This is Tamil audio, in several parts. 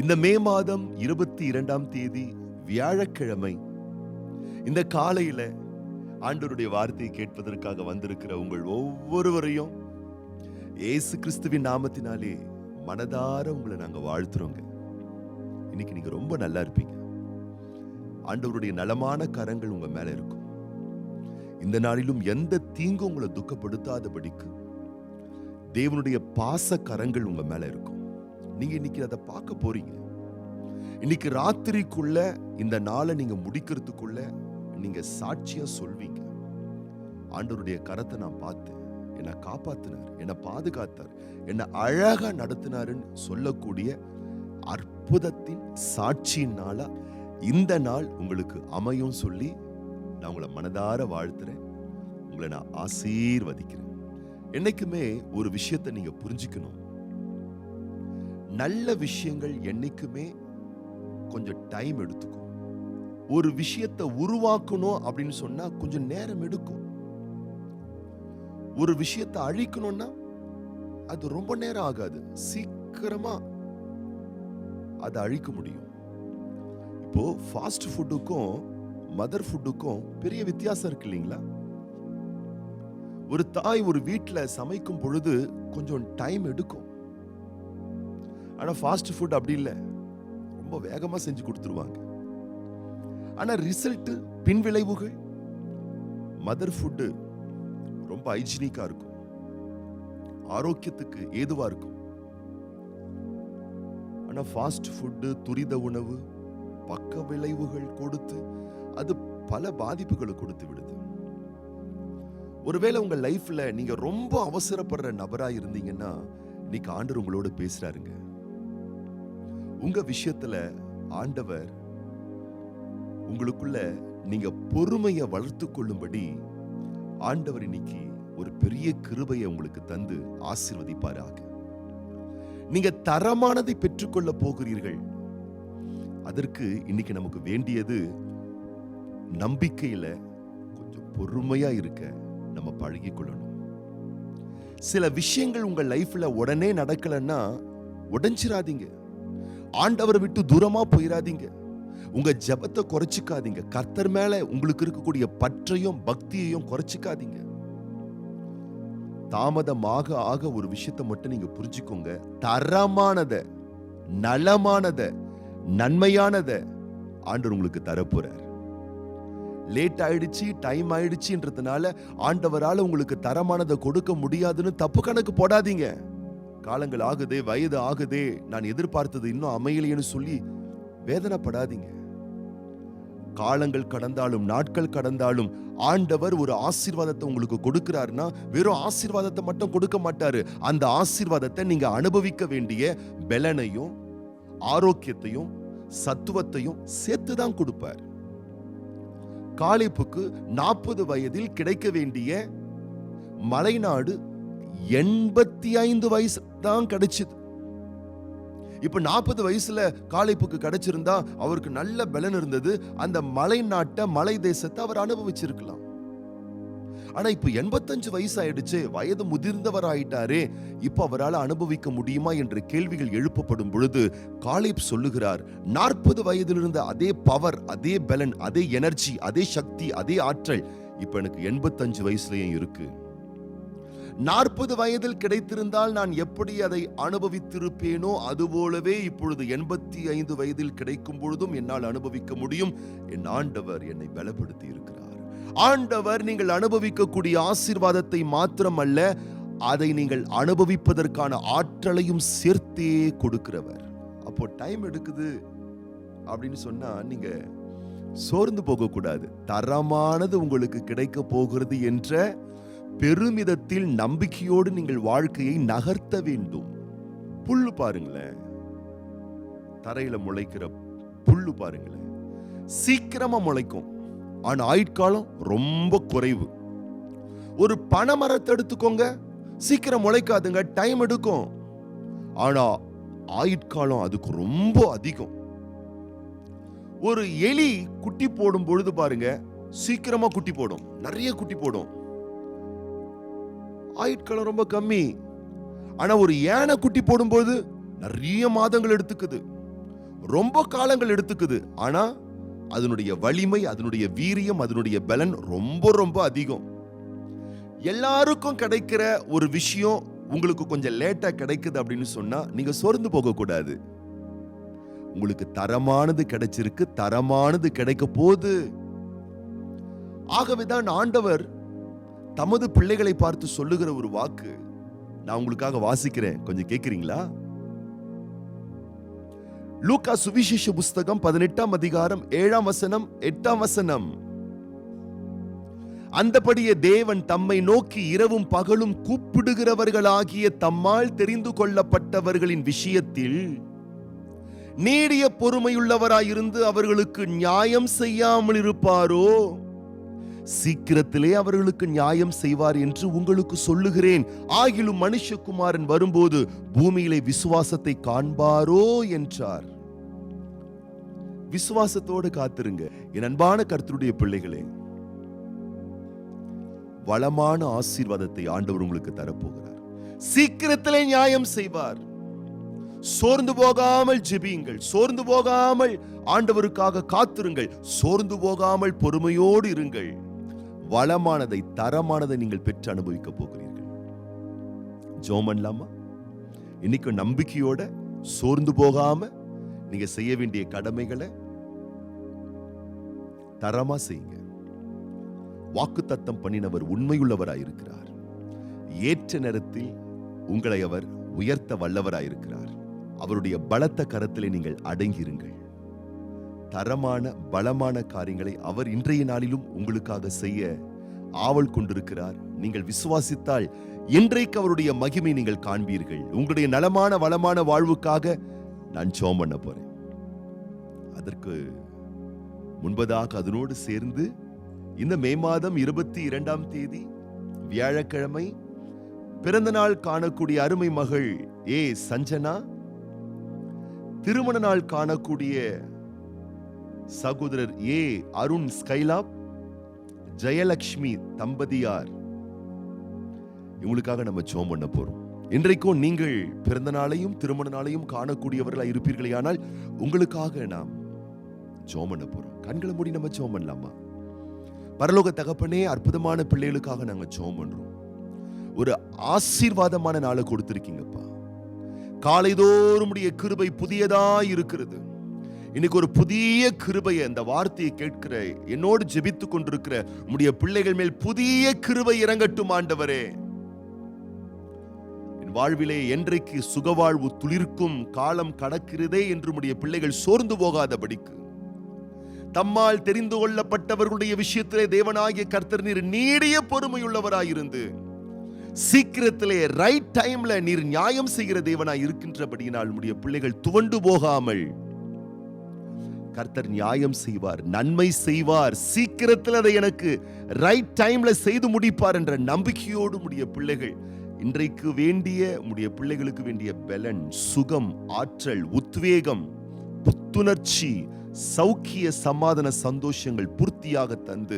இந்த மே மாதம் 22ஆம் தேதி வியாழக்கிழமை இந்த காலையில ஆண்டவருடைய வார்த்தையை கேட்பதற்காக வந்திருக்கிற உங்கள் ஒவ்வொருவரையும் இயேசு கிறிஸ்துவின் நாமத்தினாலே மனதார உங்களை நாங்க வாழ்த்துறோங்க. இன்னைக்கு நீங்க ரொம்ப நல்லா இருப்பீங்க. ஆண்டவருடைய நலமான கரங்கள் உங்க மேல இருக்கும். இந்த நாளிலும் எந்த தீங்கும் உங்களை துக்கப்படுத்தாதபடிக்கு தேவனுடைய பாச கரங்கள் உங்க மேல இருக்கும். நீங்க இன்னைக்கு அதை பார்க்க போறீங்க. இன்னைக்கு ராத்திரிக்குள்ள இந்த நாளை நீங்க முடிக்கிறதுக்குள்ள நீங்க சாட்சியா சொல்வீங்க. ஆண்டவருடைய கரத்தை நான் பார்த்தேன், என்னை காப்பாத்தினார், என்னை பாதுகாத்தார், என்னை அழகா நடத்தினாருன்னு சொல்லக்கூடிய அற்புதத்தின் சாட்சியின் நாளா இந்த நாள் உங்களுக்கு அமையும் சொல்லி நான் உங்களை மனதார வாழ்த்துறேன். உங்களை நான் ஆசீர்வதிக்கிறேன். என்னைக்குமே ஒரு விஷயத்தை நீங்க புரிஞ்சுக்கணும். நல்ல விஷயங்கள் என்னைக்குமே கொஞ்சம் டைம் எடுத்துக்கும். ஒரு விஷயத்தை உருவாக்கணும் அப்படின்னு சொன்னா கொஞ்சம் நேரம் எடுக்கும். ஒரு விஷயத்தை அழிக்கணும்னா அது ரொம்ப நேரம் ஆகாது, சீக்கிரமா அதை அழிக்க முடியும். இப்போ ஃபாஸ்ட் ஃபுட்டுக்கும் மதர் ஃபுட்டுக்கும் பெரிய வித்தியாசம் இருக்கு இல்லைங்களா? ஒரு தாய் ஒரு வீட்டுல சமைக்கும் பொழுது கொஞ்சம் டைம் எடுக்கும். ஆனா ஃபாஸ்ட் ஃபுட் அப்படி இல்லை, ரொம்ப வேகமா செஞ்சு கொடுத்துருவாங்க. ஆனா ரிசல்ட், பின்விளைவுகள் மதர் ஃபுட் ரொம்ப ஹைஜீனிக்கா இருக்கும், ஆரோக்கியத்துக்கு ஏதுவா இருக்கும். ஆனா ஃபாஸ்ட் ஃபுட், துரித உணவு பக்க விளைவுகள் கொடுத்து அது பல பாதிப்புகளை கொடுத்து விடுது. ஒருவேளை உங்க லைஃப்ல நீங்க ரொம்ப அவசரப்படுற நபரா இருந்தீங்கன்னா இன்னைக்கு ஆண்டவர் உங்களோட பேசுறாருங்க. உங்க விஷயத்துல ஆண்டவர் உங்களுக்குள்ள நீங்க பொறுமையை வளர்த்து கொள்ளும்படி ஆண்டவர் இன்னைக்கு ஒரு பெரிய கிருபையை உங்களுக்கு தந்து ஆசீர்வதிப்பாராக. நீங்க தரமானதை பெற்றுக்கொள்ள போகிறீர்கள். அதற்கு இன்னைக்கு நமக்கு வேண்டியது நம்பிக்கையில கொஞ்சம் பொறுமையா இருக்க நம்ம பழகிக் கொள்ளணும். சில விஷயங்கள் உங்க லைஃப்ல உடனே நடக்கலன்னா உடைஞ்சிராதீங்க. ஆண்டவரை விட்டு தூரமா போயிடாதீங்க. உங்க ஜெபத்தை குறைச்சிக்காதீங்க. கர்த்தர் மேல உங்களுக்கு இருக்கக்கூடிய பற்றையும் பக்தியையும் குறைச்சிக்காதீங்க. தாமதமாக ஆக ஒரு விஷயத்தை மட்டும் நீங்க புரிஞ்சுக்கோங்க. தரமானத, நலமானத, நன்மையானத ஆண்டவர் உங்களுக்கு தரப்போறார். லேட் ஆயிடுச்சு, டைம் ஆயிடுச்சுன்றதுனால ஆண்டவரால உங்களுக்கு தரமானதை கொடுக்க முடியாதுன்னு தப்பு கணக்கு போடாதீங்க. காலங்கள் ஆகுதே, வயது ஆகுதே, நான் எதிர்பார்த்தது இன்னும் அமையலைன்னு சொல்லி வேதனைப்படாதீங்க. காலங்கள் கடந்தாலும் நாட்கள் கடந்தாலும் ஆண்டவர் ஒரு ஆசீர்வாதத்தை உங்களுக்கு கொடுக்கிறாருன்னா வெறும் ஆசீர்வாதத்தை மட்டும் கொடுக்க மாட்டாரு. அந்த ஆசீர்வாதத்தை நீங்க அனுபவிக்க வேண்டிய பலனையும் ஆரோக்கியத்தையும் சத்துவத்தையும் சேர்த்துதான் கொடுப்பார். காலேபுக்கு 40 வயதில் கிடைக்க வேண்டிய மலைநாடு 85 வயசு தான் கிடைச்சது. இப்ப 40 வயசுல காலேபுக்கு கிடைச்சிருந்தா அவருக்கு நல்ல பலன் இருந்தது. அந்த மலை நாட்டை, மலை தேசத்தை அவர் அனுபவிச்சிருக்கலாம். ஆனா இப்ப 85 வயசு ஆயிடுச்சு, வயது முதிர்ந்தவர் ஆயிட்டாரே, இப்ப அவரால் அனுபவிக்க முடியுமா என்ற கேள்விகள் எழுப்பப்படும் பொழுது காலேப் சொல்லுகிறார், 40 வயதில் இருந்த அதே பவர், அதே பலன், அதே எனர்ஜி, அதே சக்தி, அதே ஆற்றல் இப்ப எனக்கு 85 வயசுலயும் இருக்கு. 40 வயதில் கிடைத்திருந்தால் நான் எப்படி அதை அனுபவித்திருப்பேனோ அதுபோலவே இப்பொழுது 85 வயதில் கிடைக்கும் பொழுதும் என்னால் அனுபவிக்க முடியும். என் ஆண்டவர் என்னை பலப்படுத்தி இருக்கிறார். ஆண்டவர் நீங்கள் அனுபவிக்கக்கூடிய ஆசீர்வாதத்தை மாத்திரமல்ல, அதை நீங்கள் அனுபவிப்பதற்கான ஆற்றலையும் சேர்த்தே கொடுக்கிறவர். அப்போ டைம் எடுக்குது அப்படின்னு சொன்னா நீங்க சோர்ந்து போக கூடாது. தரமானது உங்களுக்கு கிடைக்க போகிறது என்ற பெருமிதத்தில் நம்பிக்கையோடு நீங்கள் வாழ்க்கையை நகர்த்த வேண்டும். புல்லு பாருங்களேன், தரையில முளைக்கிற புல்லு பாருங்களேன், சீக்கிரமா முளைக்கும், ஆனா ஆயுட்காலம் ரொம்ப குறைவு. ஒரு பனைமரத்தை எடுத்துக்கோங்க, சீக்கிரம் முளைக்காதுங்க, டைம் எடுக்கும், ஆனா ஆயுட்காலம் அதுக்கு ரொம்ப அதிகம். ஒரு எலி குட்டி போடும் பொழுது பாருங்க, சீக்கிரமா குட்டி போடும், நிறைய குட்டி போடும், ஆயுட்காலம் ரொம்ப கம்மி. ஆனா ஒரு யானை குட்டி போடும்போது நிறைய மாதங்கள் எடுத்துக்குது. ரொம்ப காலங்கள் எடுத்துக்குது. ஆனா அதனுடைய வலிமை, அதனுடைய வீரியம், அதனுடைய பலன் ரொம்ப ரொம்ப அதிகம். எல்லாருக்கும் கிடைக்கிற ஒரு விஷயம் உங்களுக்கு கொஞ்சம் லேட்டா கிடைக்குது அப்படின்னு சொன்னா நீங்க சோர்ந்து போக கூடாது. உங்களுக்கு தரமானது கிடைச்சிருக்கு, தரமானது கிடைக்க போகுது. ஆகவேதான் ஆண்டவர் தமது பிள்ளைகளை பார்த்து சொல்லுகிற ஒரு வாக்கு நான் உங்களுக்காக வாசிக்கிறேன், கொஞ்சம் கேட்கிறீங்களா? லூக்கா சுவிசேஷ புஸ்தகம் 18ஆம் அதிகாரம் 7ஆம் வசனம் 8ஆம் வசனம். அந்தபடியே தேவன் தம்மை நோக்கி இரவும் பகலும் கூப்பிடுகிறவர்களாகிய தம்மால் தெரிந்து கொள்ளப்பட்டவர்களின் விஷயத்தில் நீடிய பொறுமையுள்ளவராயிருந்து அவர்களுக்கு நியாயம் செய்யாமல் இருப்பாரோ? சீக்கிரத்திலே அவர்களுக்கு நியாயம் செய்வார் என்று உங்களுக்கு சொல்லுகிறேன். ஆகிலும் மனுஷகுமாரன் வரும்போது பூமியிலே விசுவாசத்தை காண்பாரோ என்றார். விசுவாசத்தோடு காத்திருங்க என் அன்பான கர்த்தருடைய பிள்ளைகளே. வளமான ஆசீர்வாதத்தை ஆண்டவர் உங்களுக்கு தரப்போகிறார். சீக்கிரத்திலே நியாயம் செய்வார். சோர்ந்து போகாமல் ஜெபியுங்கள், சோர்ந்து போகாமல் ஆண்டவருக்காக காத்திருங்கள், சோர்ந்து போகாமல் பொறுமையோடு இருங்கள். வளமானதை, தரமானதை நீங்கள் பெற்று அனுபவிக்க போகிறீர்கள். ஜெபம் பண்ணலாமா? இன்னைக்கு நம்பிக்கையோட சோர்ந்து போகாம நீங்க செய்ய வேண்டிய கடமைகளை தரமா செய்யுங்க. வாக்குத்தத்தம் பண்ணினவர் உண்மையுள்ளவராயிருக்கிறார். ஏற்ற நேரத்தில் உங்களை அவர் உயர்த்த வல்லவராயிருக்கிறார். அவருடைய பலத்த கரத்திலே நீங்கள் அடங்கியிருங்கள். தரமான பலமான காரியங்களை அவர் இன்றைய நாளிலும் உங்களுக்காக செய்ய ஆவல் கொண்டிருக்கிறார். நீங்கள் விசுவாசித்தால் இன்றைக்கு அவருடைய மகிமை நீங்கள் காண்பீர்கள். உங்களுடைய நலமான வளமான வாழ்வுக்காக நான் ஜெபம் பண்ண போறேன். அதற்கு முன்பதாக அதனோடு சேர்ந்து இந்த மே மாதம் 22ஆம் தேதி வியாழக்கிழமை பிறந்த நாள் காணக்கூடிய அருமை மகள் ஏ சஞ்சனா, திருமண நாள் காணக்கூடிய சகோதரர் ஏ அருண் ஸ்கைலாப், ஜெயலட்சுமி தம்பதியார், இவங்களுக்காக நம்ம ஜெபம் பண்ண போறோம். இன்றைக்கும் நீங்கள் பிறந்த நாளையும் திருமண நாளையும் காணக்கூடியவர்களா இருப்பீர்களே, ஆனால் உங்களுக்காக நாம் ஜெபம் பண்ண போறோம். கண்களை மூடி நம்ம ஜெபம் பண்ணலாமா? பரலோக தகப்பனே, அற்புதமான பிள்ளைகளுக்காக நாங்க ஜெபம் பண்றோம். ஒரு ஆசீர்வாதமான நாளை கொடுத்திருக்கீங்கப்பா. காலைதோறும் உம்முடைய கிருபை புதியதா இருக்கிறது. இன்னைக்கு ஒரு புதிய கிருபையை, அந்த வார்த்தையை கேட்கிற என்னோடு ஜெபித்துக் கொண்டிருக்கிற உம்முடைய பிள்ளைகள் மேல் புதிய கிருபை இறங்கட்டும் ஆண்டவரே. என் வாழ்விலே என்றைக்கு சுகவாழ்வு துளிர்க்கும் காலம் கடக்கிறதே என்று உம்முடைய பிள்ளைகள் சோர்ந்து போகாதபடிக்கு, தம்மால் தெரிந்து கொள்ளப்பட்டவர்களுடைய விஷயத்திலே தேவனாகிய கர்த்தர் நீர் நீடிய பொறுமையுள்ளவராயிருந்து சீக்கிரத்திலே ரைட் டைம்ல நீர் நியாயம் செய்கிற தேவனாய் இருக்கின்றபடியினால் உம்முடைய பிள்ளைகள் துவண்டு போகாமல் கர்த்தர் நியாயம் செய்வார், நன்மை செய்வார், சீக்கிரத்தில் அதை எனக்கு ரைட் டைம்ல செய்து முடிப்பார் என்ற நம்பிக்கையோடு உம்முடைய பிள்ளைகள் இன்றைக்கு வேண்டிய, உம்முடைய பிள்ளைகளுக்கு வேண்டிய பலன், சுகம், ஆற்றல், உத்வேகம், புத்துணர்ச்சி, சௌக்கிய, சமாதான, சந்தோஷங்கள் பூர்த்தியாக தந்து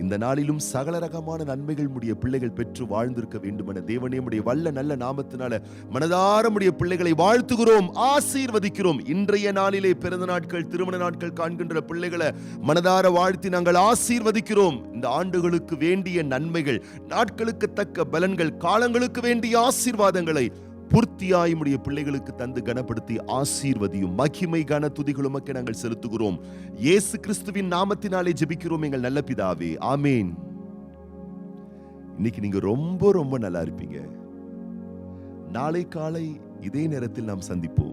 இந்த நாளிலும் சகல ரகமான நன்மைகள் உடைய பிள்ளைகள் பெற்று வாழ்ந்திருக்க வேண்டும் என தேவனே உடைய வல்ல நல்ல நாமத்தினால மனதார உடைய பிள்ளைகளை வாழ்த்துகிறோம், ஆசீர்வதிக்கிறோம். இன்றைய நாளிலே பிறந்த நாட்கள், திருமண நாட்கள் காண்கின்ற பிள்ளைகளை மனதார வாழ்த்தி நாங்கள் ஆசீர்வதிக்கிறோம். இந்த ஆண்டுகளுக்கு வேண்டிய நன்மைகள், நாட்களுக்கு தக்க பலன்கள், காலங்களுக்கு வேண்டிய ஆசீர்வாதங்களை பூர்த்தியாய் உம்முடைய பிள்ளைகளுக்கு தந்து கனப்படுத்தி ஆசீர்வதியும். மகிமை கன துதிகள் உமக்கு நாங்கள் செலுத்துகிறோம். இயேசு கிறிஸ்துவின் நாமத்தினாலே ஜெபிக்கிறோம் எங்கள் நல்ல பிதாவே, ஆமேன். இன்னைக்கு நீங்க ரொம்ப ரொம்ப நல்லா இருப்பீங்க. நாளை காலை இதே நேரத்தில் நாம் சந்திப்போம்.